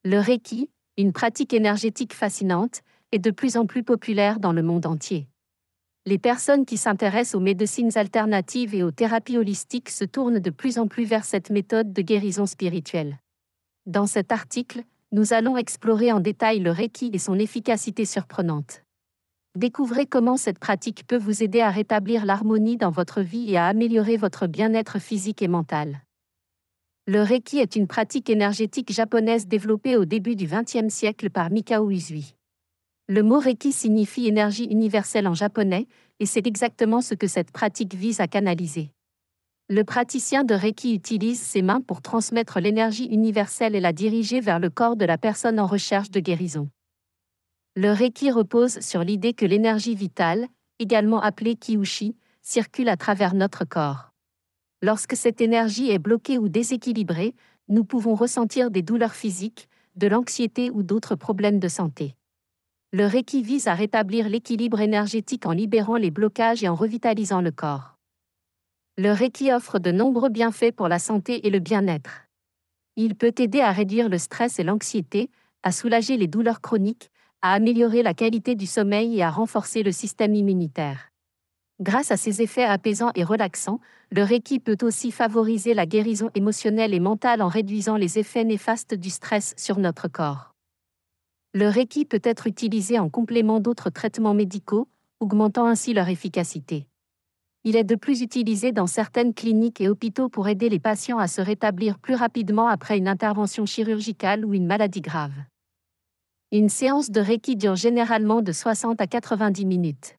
Le Reiki, une pratique énergétique fascinante, est de plus en plus populaire dans le monde entier. Les personnes qui s'intéressent aux médecines alternatives et aux thérapies holistiques se tournent de plus en plus vers cette méthode de guérison spirituelle. Dans cet article, nous allons explorer en détail le Reiki et son efficacité surprenante. Découvrez comment cette pratique peut vous aider à rétablir l'harmonie dans votre vie et à améliorer votre bien-être physique et mental. Le Reiki est une pratique énergétique japonaise développée au début du XXe siècle par Mikao Usui. Le mot Reiki signifie énergie universelle en japonais, et c'est exactement ce que cette pratique vise à canaliser. Le praticien de Reiki utilise ses mains pour transmettre l'énergie universelle et la diriger vers le corps de la personne en recherche de guérison. Le Reiki repose sur l'idée que l'énergie vitale, également appelée Kyushi, circule à travers notre corps. Lorsque cette énergie est bloquée ou déséquilibrée, nous pouvons ressentir des douleurs physiques, de l'anxiété ou d'autres problèmes de santé. Le Reiki vise à rétablir l'équilibre énergétique en libérant les blocages et en revitalisant le corps. Le Reiki offre de nombreux bienfaits pour la santé et le bien-être. Il peut aider à réduire le stress et l'anxiété, à soulager les douleurs chroniques, à améliorer la qualité du sommeil et à renforcer le système immunitaire. Grâce à ses effets apaisants et relaxants, le Reiki peut aussi favoriser la guérison émotionnelle et mentale en réduisant les effets néfastes du stress sur notre corps. Le Reiki peut être utilisé en complément d'autres traitements médicaux, augmentant ainsi leur efficacité. Il est de plus utilisé dans certaines cliniques et hôpitaux pour aider les patients à se rétablir plus rapidement après une intervention chirurgicale ou une maladie grave. Une séance de Reiki dure généralement de 60 à 90 minutes.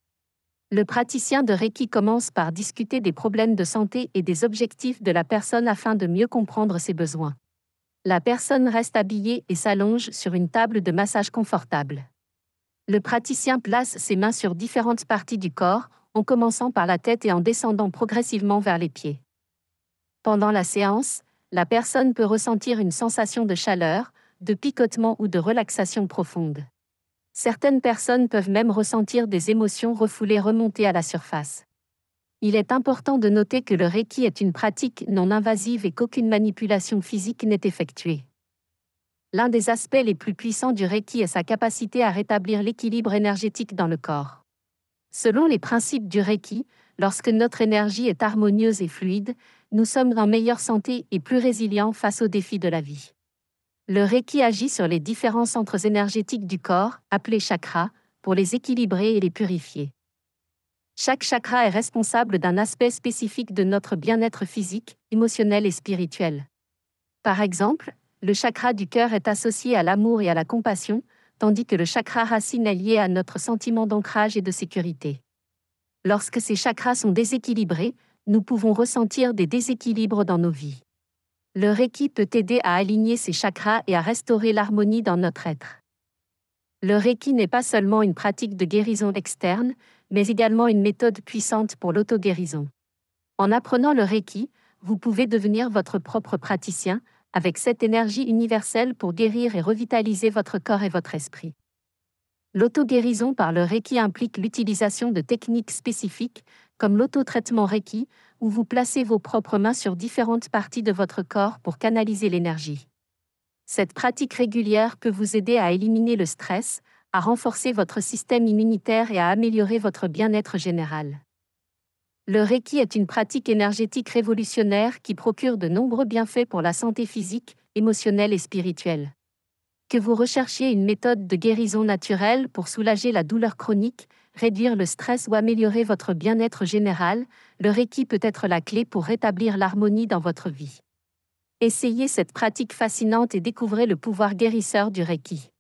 Le praticien de Reiki commence par discuter des problèmes de santé et des objectifs de la personne afin de mieux comprendre ses besoins. La personne reste habillée et s'allonge sur une table de massage confortable. Le praticien place ses mains sur différentes parties du corps, en commençant par la tête et en descendant progressivement vers les pieds. Pendant la séance, la personne peut ressentir une sensation de chaleur, de picotement ou de relaxation profonde. Certaines personnes peuvent même ressentir des émotions refoulées remonter à la surface. Il est important de noter que le Reiki est une pratique non invasive et qu'aucune manipulation physique n'est effectuée. L'un des aspects les plus puissants du Reiki est sa capacité à rétablir l'équilibre énergétique dans le corps. Selon les principes du Reiki, lorsque notre énergie est harmonieuse et fluide, nous sommes en meilleure santé et plus résilients face aux défis de la vie. Le Reiki agit sur les différents centres énergétiques du corps, appelés chakras, pour les équilibrer et les purifier. Chaque chakra est responsable d'un aspect spécifique de notre bien-être physique, émotionnel et spirituel. Par exemple, le chakra du cœur est associé à l'amour et à la compassion, tandis que le chakra racine est lié à notre sentiment d'ancrage et de sécurité. Lorsque ces chakras sont déséquilibrés, nous pouvons ressentir des déséquilibres dans nos vies. Le Reiki peut aider à aligner ces chakras et à restaurer l'harmonie dans notre être. Le Reiki n'est pas seulement une pratique de guérison externe, mais également une méthode puissante pour l'auto-guérison. En apprenant le Reiki, vous pouvez devenir votre propre praticien, avec cette énergie universelle pour guérir et revitaliser votre corps et votre esprit. L'auto-guérison par le Reiki implique l'utilisation de techniques spécifiques, comme l'auto-traitement Reiki, où vous placez vos propres mains sur différentes parties de votre corps pour canaliser l'énergie. Cette pratique régulière peut vous aider à éliminer le stress, à renforcer votre système immunitaire et à améliorer votre bien-être général. Le Reiki est une pratique énergétique révolutionnaire qui procure de nombreux bienfaits pour la santé physique, émotionnelle et spirituelle. Que vous recherchiez une méthode de guérison naturelle pour soulager la douleur chronique, réduire le stress ou améliorer votre bien-être général, le Reiki peut être la clé pour rétablir l'harmonie dans votre vie. Essayez cette pratique fascinante et découvrez le pouvoir guérisseur du Reiki.